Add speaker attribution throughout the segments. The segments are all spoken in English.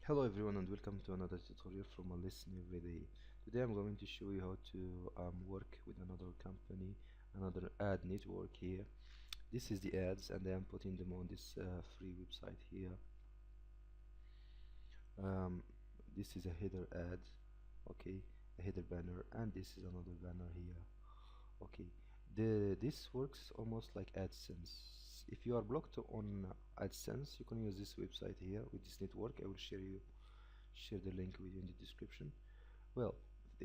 Speaker 1: Hello everyone and welcome to another tutorial from a lesson every day. Today I'm going to show you how to work with another company, another ad network here. This is the ads and I am putting them on this free website here. Um, this is a header ad, okay, a header banner, and this is another banner here. Okay, this works almost like AdSense. If you are blocked on AdSense, you can use this website here with this network. I will share the link with you in the description. Well,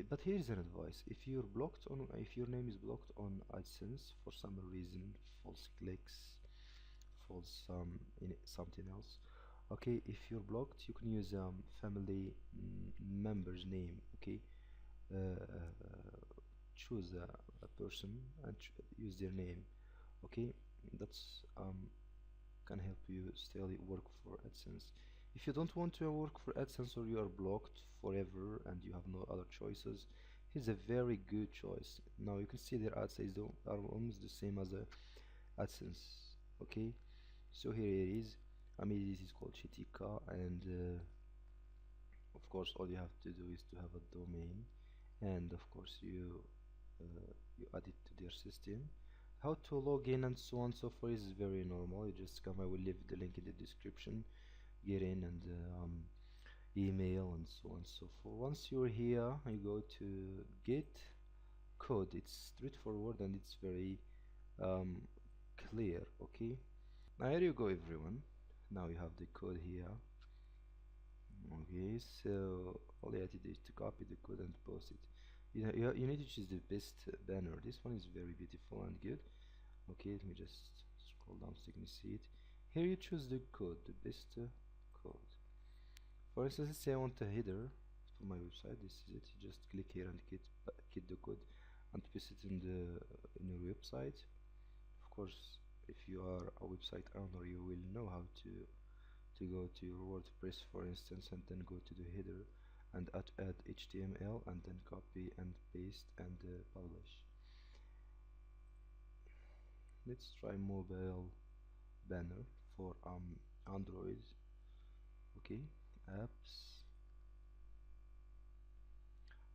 Speaker 1: but here is an advice: if if your name is blocked on AdSense for some reason, false clicks, false something else. Okay, if you're blocked, you can use family member's name. Okay, uh, choose a person and use their name. Okay, that's can help you still work for AdSense. If you don't want to work for AdSense or you are blocked forever and you have no other choices, here's a very good choice. Now you can see their ad size are almost the same as a AdSense. Okay, so here it is. I mean, this is called Chitika, and of course all you have to do is to have a domain, and of course you add it to their system. How to log in and so on and so forth is very normal. You just come, I will leave the link in the description, get in and email and so on and so forth. Once you're here, you go to get code. It's straightforward and it's very clear. Okay, now here you go everyone. Now you have the code here. Okay, so all you have to do is to copy the code and post it. You need to choose the best banner. This one is very beautiful and good. Okay, let me just scroll down so you can see it. Here you choose the code, the best code. For instance, let's say I want a header for my website. This is it. You just click here and get the code and paste it in your website. Of course, if you are a website owner, you will know how to go to your WordPress, for instance, and then go to the header and add HTML and then copy and paste and publish. Let's try mobile banner for Android. Okay, apps.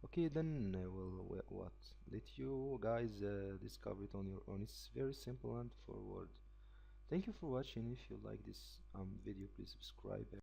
Speaker 1: Okay, then I will let you guys discover it on your own. It's very simple and forward. Thank you for watching. If you like this video, please subscribe.